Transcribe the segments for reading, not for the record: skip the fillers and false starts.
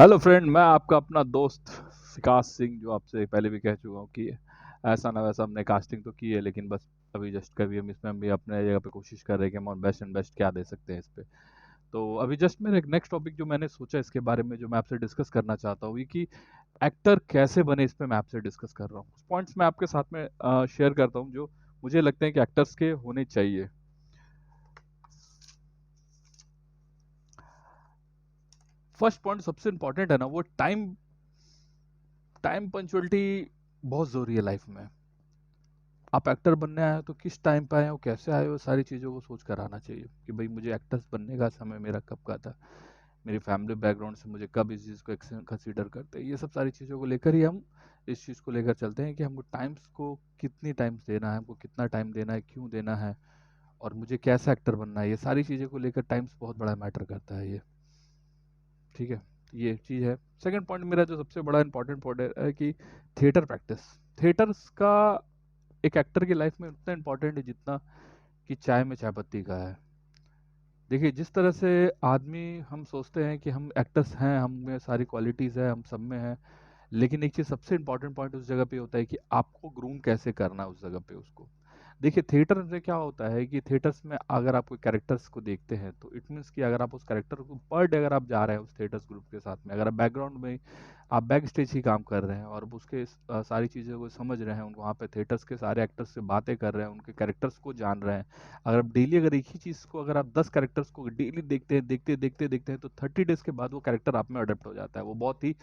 Hello friend, मैं आपका अपना दोस्त विकास सिंह, जो आपसे पहले भी कह चुका हूँ कि ऐसा ना वैसा हमने कास्टिंग तो की है, लेकिन बस अभी जस्ट कभी हम भी अपने जगह पे कोशिश कर रहे हैं कि हम बेस्ट एंड बेस्ट क्या दे सकते हैं इस पे। तो अभी जस्ट मेरा एक नेक्स्ट टॉपिक जो मैंने सोचा इसके बारे में, जो मैं आपसे डिस्कस करना चाहता हूँ, ये कि एक्टर कैसे बने, इस पे मैं आपसे डिस्कस कर रहा हूँ। कुछ पॉइंट्स मैं आपके साथ में शेयर करता हूँ जो मुझे लगते हैं कि एक्टर्स के होने चाहिए। फर्स्ट पॉइंट सबसे इंपॉर्टेंट है ना, वो टाइम टाइम पंचुअलिटी बहुत जरूरी है लाइफ में। आप एक्टर बनने आए हो तो किस टाइम पे आए हो, कैसे आए हो, सारी चीज़ों को सोच कर आना चाहिए कि भाई मुझे एक्टर्स बनने का समय मेरा कब का था, मेरी फैमिली बैकग्राउंड से मुझे कब इस चीज़ को कंसीडर करते हैं। ये सब सारी चीज़ों को लेकर ही हम इस चीज़ को लेकर चलते हैं कि हमको टाइम्स को कितनी टाइम्स देना है, हमको कितना टाइम देना है, क्यों देना है, और मुझे कैसा एक्टर बनना है। ये सारी चीज़ों को लेकर टाइम्स बहुत बड़ा मैटर करता है ये। ठीक है, ये चीज़ है। सेकंड पॉइंट मेरा जो सबसे बड़ा इंपॉर्टेंट पॉइंट है कि थिएटर प्रैक्टिस। थिएटर्स का एक एक्टर की लाइफ में उतना इंपॉर्टेंट है जितना कि चाय में चाय पत्ती का है। देखिए, जिस तरह से आदमी हम सोचते हैं कि हम एक्टर्स हैं, हम में सारी क्वालिटीज़ है, हम सब में है, लेकिन एक चीज़ सबसे इंपॉर्टेंट पॉइंट उस जगह पे होता है कि आपको ग्रूम कैसे करना है उस जगह पे उसको। देखिए, थिएटर में क्या होता है कि थिएटर्स में अगर आप कोई कैरेक्टर्स को देखते हैं तो इट मीन्स कि अगर आप उस कैरेक्टर को पर डे अगर आप जा रहे हैं उस थिएटर्स ग्रुप के साथ में, अगर आप बैकग्राउंड में आप बैक स्टेज ही काम कर रहे हैं और उसके सारी चीज़ों को समझ रहे हैं, उनको वहाँ पे थिएटर्स के सारे एक्टर्स से बातें कर रहे हैं, उनके कैरेक्टर्स को जान रहे हैं। अगर आप डेली अगर एक ही चीज़ को अगर आप 10 कैरेक्टर्स को डेली देखते हैं, देखते हैं तो 30 डेज़ के बाद वो कैरेक्टर आप में अडॉप्ट हो जाता है। वो बहुत ही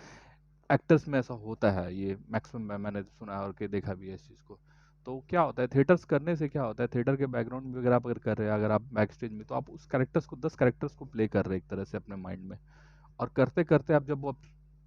एक्टर्स में ऐसा होता है, ये मैक्सिमम मैंने सुना है और के देखा भी है इस चीज़ को। तो क्या होता है थिएटर्स करने से, क्या होता है थिएटर के बैकग्राउंड में अगर आप अगर कर रहे हैं, अगर आप बैक स्टेज में, तो आप उस कैरेक्टर्स को 10 कैरेक्टर्स को प्ले कर रहे हैं एक तरह से अपने माइंड में। और करते करते आप जब वो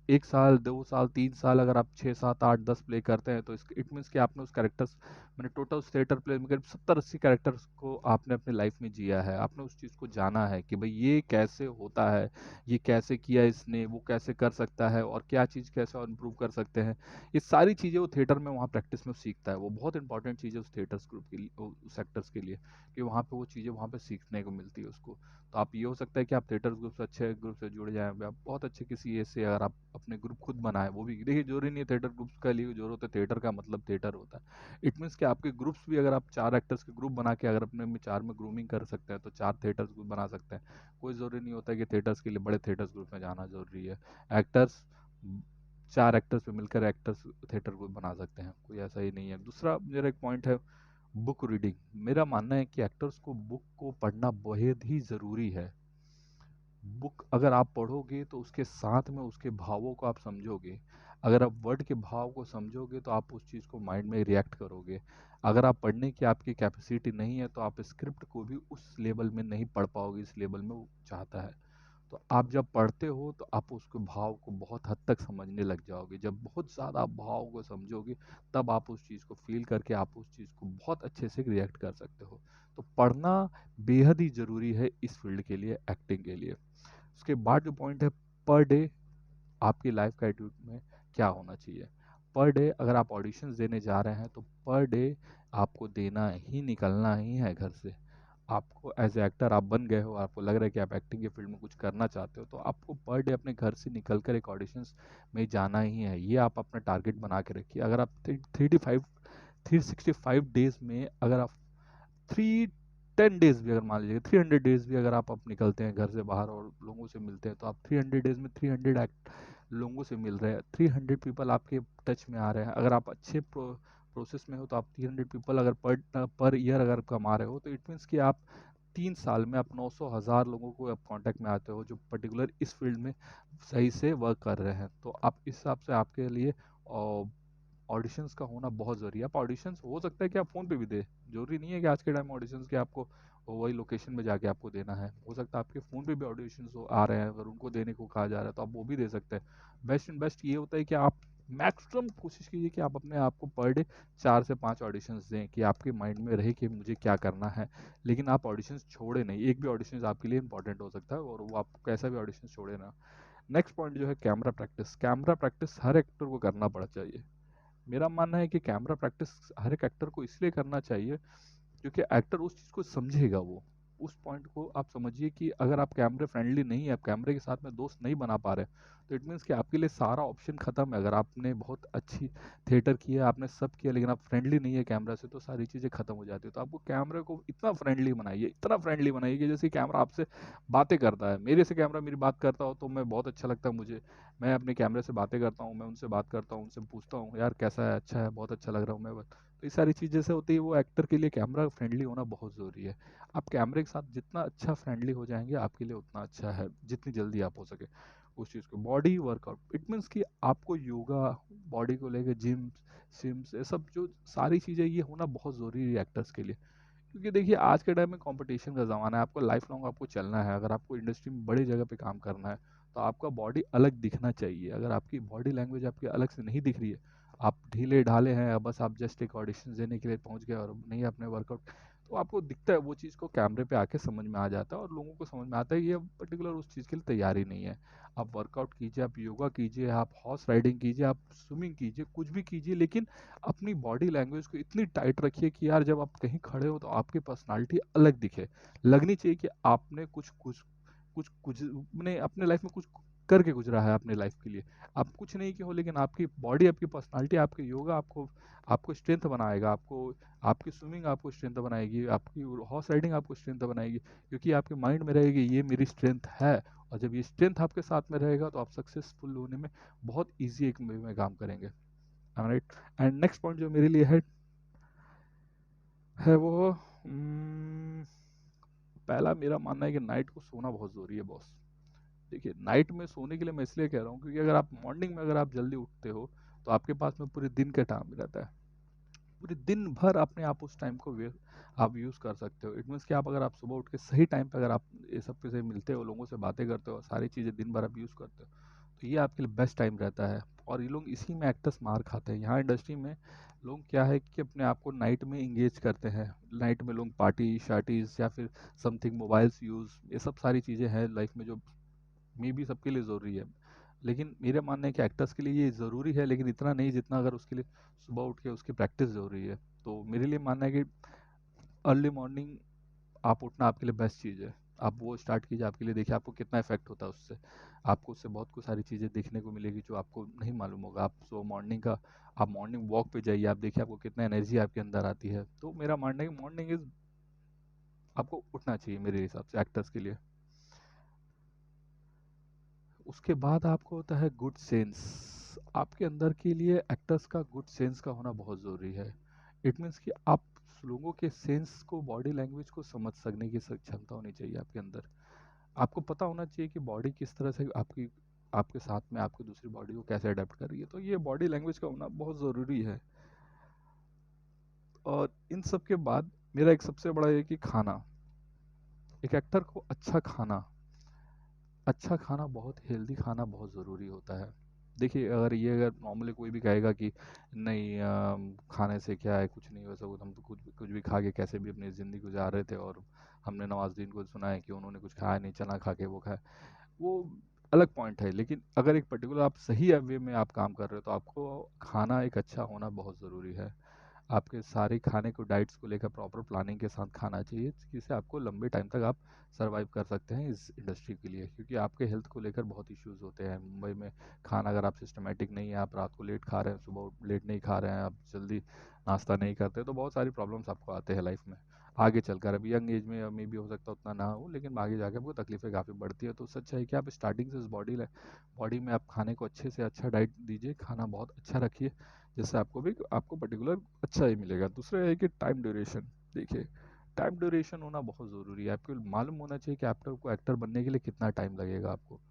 1 साल 2 साल 3 साल अगर आप 6 7 8 10 प्ले करते हैं तो इट मीन्स कि आपने उस कैरेक्टर्स मैंने टोटल उस थिएटर प्ले में करीब 70 80 कैरेक्टर्स को आपने अपनी लाइफ में जिया है। आपने उस चीज़ को जाना है कि भाई ये कैसे होता है, ये कैसे किया इसने, वो कैसे कर सकता है, और क्या चीज़ कैसे और इम्प्रूव कर सकते हैं। ये सारी चीज़ें वो थिएटर में वहाँ प्रैक्टिस में सीखता है। वो बहुत इंपॉर्टेंट चीज़ है उस थिएटर्स ग्रुप के लिए, उस एक्टर्स के लिए, कि वहाँ पे वो चीज़ें वहाँ पे सीखने को मिलती है उसको। तो आप ये हो सकता है कि आप थिएटर ग्रुप से अच्छे ग्रुप से जुड़ जाएँ, आप बहुत अच्छे किसी ऐसे अगर आप अपने ग्रुप खुद बनाएँ, वो भी देखिए ज़रूरी नहीं है थिएटर ग्रुप्स का लिए ज़रूरत है, थिएटर का मतलब थिएटर होता है। इट मीन्स कि आपके ग्रुप्स भी अगर आप 4 एक्टर्स के ग्रुप बना के अगर अपने में 4 में ग्रूमिंग कर सकते हैं, तो 4 थिएटर्स ग्रुप बना सकते हैं। कोई ज़रूरी नहीं होता है कि थिएटर्स के लिए बड़े थिएटर्स ग्रुप में जाना ज़रूरी है। एक्टर्स 4 एक्टर्स पे मिलकर एक्टर्स थिएटर ग्रुप बना सकते हैं, कोई ऐसा ही नहीं है। दूसरा मेरा एक पॉइंट है बुक रीडिंग। मेरा मानना है कि एक्टर्स को बुक को पढ़ना बेहद ही ज़रूरी है। बुक अगर आप पढ़ोगे तो उसके साथ में उसके भावों को आप समझोगे। अगर आप वर्ड के भाव को समझोगे तो आप उस चीज़ को माइंड में रिएक्ट करोगे। अगर आप पढ़ने की आपकी कैपेसिटी नहीं है तो आप स्क्रिप्ट को भी उस लेवल में नहीं पढ़ पाओगे, इस लेवल में वो चाहता है। तो आप जब पढ़ते हो तो आप उसके भाव को बहुत हद तक समझने लग जाओगे। जब बहुत ज़्यादा आप भाव को समझोगे तब आप उस चीज़ को फ़ील करके आप उस चीज़ को बहुत अच्छे से रिएक्ट कर सकते हो। तो पढ़ना बेहद ही ज़रूरी है इस फ़ील्ड के लिए, एक्टिंग के लिए। उसके बाद जो पॉइंट है, पर डे आपकी लाइफ का एटीट्यूड में क्या होना चाहिए। पर डे अगर आप ऑडिशंस देने जा रहे हैं तो पर डे आपको देना ही, निकलना ही है घर से। आपको एज ए एक्टर आप बन गए हो, आपको लग रहा है कि आप एक्टिंग के फील्ड में कुछ करना चाहते हो, तो आपको पर डे अपने घर से निकल कर एक ऑडिशंस में जाना ही है। ये आप अपना टारगेट बना के रखिए। अगर आप 365 डेज में अगर आप 310 डेज भी अगर मान लीजिए 300 डेज भी अगर आप निकलते हैं घर से बाहर और लोगों से मिलते हैं, तो आप 300 डेज में 300 एक्ट लोगों से मिल रहे हैं, 300 पीपल आपके टच में आ रहे हैं। अगर आप अच्छे प्रोसेस में हो तो आप 300 पीपल अगर पर ईयर अगर कमा रहे हो, तो इट मीन्स कि आप 3 साल में आप 900 हज़ार लोगों को आप कांटेक्ट में आते हो जो पर्टिकुलर इस फील्ड में सही से वर्क कर रहे हैं। तो आप इस हिसाब से आपके लिए ऑडिशंस का होना बहुत ज़रूरी है। आप ऑडिशंस हो सकता है कि आप फ़ोन पे भी दें, ज़रूरी नहीं है कि आज के टाइम में ऑडिशंस के आपको वही लोकेशन में जाके आपको देना है। हो सकता है आपके फ़ोन पे भी ऑडिशंस आ रहे हैं, अगर उनको देने को कहा जा रहा है तो आप वो भी दे सकते हैं। बेस्ट एंड बेस्ट ये होता है कि आप मैक्सिमम कोशिश कीजिए कि आप अपने आप को पर डे 4 से 5 ऑडिशंस दें, कि आपके माइंड में रहे कि मुझे क्या करना है। लेकिन आप ऑडिशंस छोड़े नहीं, एक भी ऑडिशंस आपके लिए इंपॉर्टेंट हो सकता है और वो आप कैसा भी ऑडिशंस छोड़े ना। नेक्स्ट पॉइंट जो है कैमरा प्रैक्टिस। कैमरा प्रैक्टिस हर एक्टर को करना पड़ा चाहिए। मेरा मानना है कि कैमरा प्रैक्टिस हर एक एक्टर को इसलिए करना चाहिए क्योंकि एक्टर उस चीज़ को समझेगा। वो उस पॉइंट को आप समझिए कि अगर आप कैमरे फ्रेंडली नहीं है, आप कैमरे के साथ में दोस्त नहीं बना पा रहे, तो इट मीन्स कि आपके लिए सारा ऑप्शन खत्म है। अगर आपने बहुत अच्छी थिएटर किया, आपने सब किया, लेकिन आप फ्रेंडली नहीं है कैमरा से, तो सारी चीज़ें खत्म हो जाती है। तो आपको कैमरे को इतना फ्रेंडली बनाइए, इतना फ्रेंडली बनाइए कि जैसे कैमरा आपसे बातें करता है। मेरे से कैमरा मेरी बात करता हो तो मैं बहुत अच्छा लगता है मुझे, मैं अपने कैमरे से बातें करता हूँ, मैं उनसे बात करता हूँ, उनसे पूछता हूँ यार कैसा है, अच्छा है, बहुत अच्छा लग रहा हूँ मैं। तो ये सारी चीज़ जैसे होती है, वो एक्टर के लिए कैमरा फ्रेंडली होना बहुत ज़रूरी है। आप कैमरे के साथ जितना अच्छा फ्रेंडली हो जाएंगे, आपके लिए उतना अच्छा है, जितनी जल्दी आप हो सके उस चीज़ को। बॉडी वर्कआउट इट मीन्स कि आपको योगा, बॉडी को लेकर जिम सिम्स, ये सब जो सारी चीज़ें ये होना बहुत ज़रूरी है एक्टर्स के लिए। क्योंकि देखिए आज के टाइम में कंपटीशन का ज़माना है, आपको लाइफ लॉन्ग आपको चलना है। अगर आपको इंडस्ट्री में बड़ी जगह पे काम करना है, तो आपका बॉडी अलग दिखना चाहिए। अगर आपकी बॉडी लैंग्वेज आपकी अलग से नहीं दिख रही है, आप ढीले ढाले हैं, बस आप जस्ट एक ऑडिशन देने के लिए पहुंच गए और नहीं आपने वर्कआउट, तो आपको दिखता है वो चीज़ को, कैमरे पे आके समझ में आ जाता है और लोगों को समझ में आता है ये पर्टिकुलर उस चीज़ के लिए तैयार ही नहीं है। आप वर्कआउट कीजिए, आप योगा कीजिए, आप हॉर्स राइडिंग कीजिए, आप स्विमिंग कीजिए, कुछ भी कीजिए, लेकिन अपनी बॉडी लैंग्वेज को इतनी टाइट रखिए कि यार जब आप कहीं खड़े हो तो आपकी पर्सनालिटी अलग दिखे। लगनी चाहिए कि आपने कुछ कुछ कुछ कुछ मैंने अपने लाइफ में कुछ करके गुजरा है अपने लाइफ के लिए। आप कुछ नहीं किए हो, लेकिन आपकी बॉडी, आपकी पर्सनालिटी, आपके योगा आपको आपको स्ट्रेंथ बनाएगा, आपको आपकी स्विमिंग आपको स्ट्रेंथ बनाएगी, आपकी हॉर्स राइडिंग आपको स्ट्रेंथ बनाएगी, क्योंकि आपके माइंड में रहेगी ये मेरी स्ट्रेंथ है। और जब ये स्ट्रेंथ आपके साथ में रहेगा तो आप सक्सेसफुल होने में बहुत ईजी एक वे में काम करेंगे। राइट। एंड नेक्स्ट पॉइंट जो मेरे लिए है वो पहला मेरा मानना है कि नाइट को सोना बहुत ज़रूरी है बॉस। देखिए नाइट में सोने के लिए मैं इसलिए कह रहा हूँ क्योंकि अगर आप मॉर्निंग में अगर आप जल्दी उठते हो, तो आपके पास में पूरे दिन का टाइम रहता है। पूरे दिन भर अपने आप उस टाइम को वे आप यूज़ कर सकते हो। इट मीन्स कि आप अगर आप सुबह उठ के सही टाइम पे अगर आप ये सब से मिलते हो, लोगों से बातें करते हो, सारी चीज़ें दिन भर आप यूज़ करते हो, तो ये आपके लिए बेस्ट टाइम रहता है। और ये लोग इसी में एक्टर्स मार खाते हैं यहाँ इंडस्ट्री में। लोग क्या है कि अपने आप को नाइट में इंगेज करते हैं, नाइट में लोग पार्टी शार्टीज या फिर समथिंग मोबाइल्स यूज़, ये सब सारी चीज़ें हैं लाइफ में जो मे बी सबके लिए ज़रूरी है। लेकिन मेरा मानना है कि एक्टर्स के लिए ये ज़रूरी है, लेकिन इतना नहीं जितना अगर उसके लिए सुबह उठ के उसकी प्रैक्टिस ज़रूरी है। तो मेरे लिए मानना है कि अर्ली मॉर्निंग आप उठना आपके लिए बेस्ट चीज़ है। आप वो स्टार्ट कीजिए, आपके लिए देखिए आपको कितना इफेक्ट होता है उससे। आपको उससे बहुत कुछ सारी चीज़ें देखने को मिलेगी जो आपको नहीं मालूम होगा। आप सुबह मॉर्निंग का आप मॉर्निंग वॉक पे जाइए, आप देखिए आपको कितना एनर्जी आपके अंदर आती है। तो मेरा मानना है कि मॉर्निंग इज आपको उठना चाहिए मेरे हिसाब से एक्टर्स के लिए। उसके बाद आपको होता है गुड सेंस। आपके अंदर के लिए एक्टर्स का गुड सेंस का होना बहुत ज़रूरी है। इट मीन्स कि आप लोगों के सेंस को, बॉडी लैंग्वेज को समझ सकने की क्षमता होनी चाहिए आपके अंदर। आपको पता होना चाहिए कि बॉडी किस तरह से आपकी आपके साथ में आपकी दूसरी बॉडी को कैसे अडेप्ट कर रही है। तो ये बॉडी लैंग्वेज का होना बहुत ज़रूरी है। और इन सब के बाद मेरा एक सबसे बड़ा ये कि खाना, एक एक्टर को अच्छा खाना, बहुत हेल्दी खाना बहुत ज़रूरी होता है। देखिए अगर नॉर्मली कोई भी कहेगा कि नहीं खाने से क्या है, कुछ नहीं, वैसा कुछ हम तो कुछ भी खा के कैसे भी अपनी ज़िंदगी गुजार रहे थे, और हमने नवाजुद्दीन को सुना है कि उन्होंने कुछ खाया नहीं, चना खा के वो खाया, वो अलग पॉइंट है। लेकिन अगर एक पर्टिकुलर आप सही वे में आप काम कर रहे हो, तो आपको खाना एक अच्छा होना बहुत ज़रूरी है। आपके सारे खाने को, डाइट्स को लेकर प्रॉपर प्लानिंग के साथ खाना चाहिए, जिससे आपको लंबे टाइम तक आप सर्वाइव कर सकते हैं इस इंडस्ट्री के लिए। क्योंकि आपके हेल्थ को लेकर बहुत इश्यूज होते हैं मुंबई में। खाना अगर आप सिस्टमेटिक नहीं है, आप रात को लेट खा रहे हैं, सुबह लेट नहीं खा रहे हैं, आप जल्दी नाश्ता नहीं करते, तो बहुत सारी प्रॉब्लम्स आपको आते हैं लाइफ में आगे चलकर। अभी यंग एज में मे भी हो सकता है उतना ना हो, लेकिन आगे जाके आपको तकलीफें काफ़ी बढ़ती है। तो सच है कि आप स्टार्टिंग से इस बॉडी में आप खाने को अच्छे से अच्छा डाइट दीजिए, खाना बहुत अच्छा रखिए, जिससे आपको पर्टिकुलर अच्छा ही मिलेगा। दूसरा है कि टाइम ड्यूरेशन। देखिए टाइम ड्यूरेशन होना बहुत ज़रूरी है। आपको मालूम होना चाहिए कि एक्टर बनने के लिए कितना टाइम लगेगा आपको।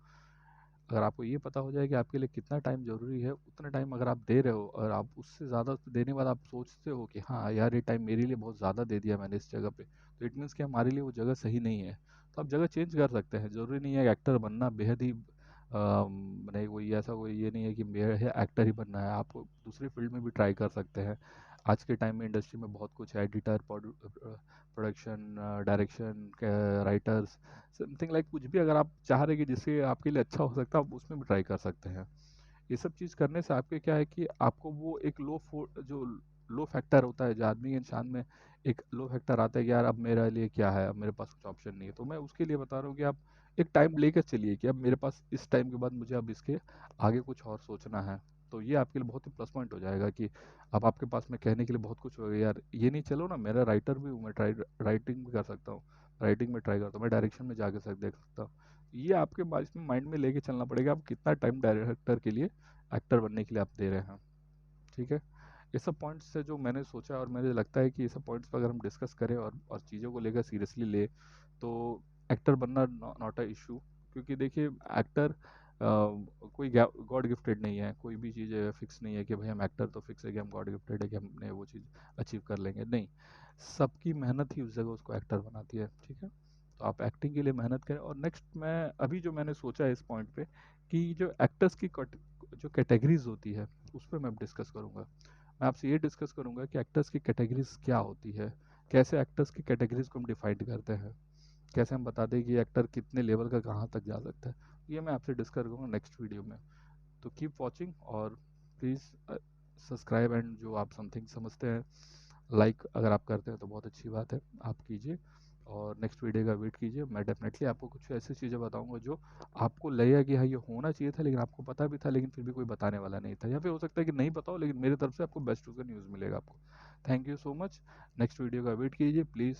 अगर आपको ये पता हो जाए कि आपके लिए कितना टाइम ज़रूरी है, उतना टाइम अगर आप दे रहे हो और आप उससे ज़्यादा देने के बाद आप सोचते हो कि हाँ यार ये टाइम मेरे लिए बहुत ज़्यादा दे दिया मैंने इस जगह पे, तो इट मीन्स कि हमारे लिए वो जगह सही नहीं है। तो आप जगह चेंज कर सकते हैं। ज़रूरी नहीं है कि एक्टर बनना बेहद ही नहीं, कोई ऐसा कोई ये नहीं है कि मेरे एक्टर ही बनना है। आप दूसरी फील्ड में भी ट्राई कर सकते हैं। आज के टाइम में इंडस्ट्री में बहुत कुछ है, editor, production, direction, writers, something like कुछ भी अगर आप चाह रहे हैं कि जिससे आपके लिए अच्छा हो सकता है, आप उसमें भी ट्राई कर सकते हैं। ये सब चीज़ करने से आपके क्या है कि आपको वो एक लो फैक्टर होता है, जो आदमी के इंसान में एक लो फैक्टर आता है कि यार अब मेरे लिए क्या है, अब मेरे पास कुछ ऑप्शन नहीं है। तो मैं उसके लिए बता रहा हूँ कि आप एक टाइम लेकर चलिए कि अब मेरे पास इस टाइम के बाद मुझे अब इसके आगे कुछ और सोचना है। तो ये आपके लिए बहुत ही प्लस पॉइंट हो जाएगा कि अब आपके पास में कहने के लिए बहुत कुछ होगा। यार ये नहीं, चलो ना, मेरा राइटर भी हूँ, मैं ट्राई राइटिंग भी कर सकता हूँ, राइटिंग में ट्राई करता हूँ, मैं डायरेक्शन में जाके देख सकता हूँ। ये आपके माइंड में लेके चलना पड़ेगा, आप कितना टाइम डायरेक्टर के लिए, एक्टर बनने के लिए आप दे रहे हैं। ठीक है। ये सब पॉइंट्स है जो मैंने सोचा, और मुझे लगता है कि ये सब पॉइंट्स पर अगर हम डिस्कस करें और चीज़ों को लेकर सीरियसली ले, तो एक्टर बनना नॉट अ इशू। क्योंकि देखिए, एक्टर कोई गॉड गिफ्टेड नहीं है, कोई भी चीज़ फिक्स नहीं है कि भाई हम एक्टर तो फिक्स है कि हम गॉड गिफ्टेड है कि हमने वो चीज़ अचीव कर लेंगे, नहीं। सबकी मेहनत ही उस जगह उसको एक्टर बनाती है। ठीक है। तो आप एक्टिंग के लिए मेहनत करें। और नेक्स्ट, मैं अभी जो मैंने सोचा है इस पॉइंट पे, कि जो एक्टर्स की जो कैटेगरीज होती है, उस पर मैं डिस्कस करूंगा। मैं आपसे ये डिस्कस करूंगा कि एक्टर्स की कैटेगरीज क्या होती है, कैसे एक्टर्स की कैटेगरीज को हम डिफाइन करते हैं, कैसे हम बता दें कि एक्टर कितने लेवल का कहाँ तक जा सकता है। ये मैं आपसे डिस्कस करूँगा नेक्स्ट वीडियो में। तो कीप वॉचिंग, और प्लीज़ सब्सक्राइब, एंड जो आप समथिंग समझते हैं, लाइक अगर आप करते हैं तो बहुत अच्छी बात है, आप कीजिए। और नेक्स्ट वीडियो का वेट कीजिए, मैं डेफिनेटली आपको कुछ ऐसी चीज़ें बताऊंगा जो आपको लगेगा कि हाँ ये होना चाहिए था, लेकिन आपको पता भी था, लेकिन फिर भी कोई बताने वाला नहीं था, या फिर हो सकता है कि नहीं बताओ, लेकिन मेरी तरफ से आपको बेस्ट उसका न्यूज़ मिलेगा आपको। Thank you so much. Next video का वेट कीजिए प्लीज़।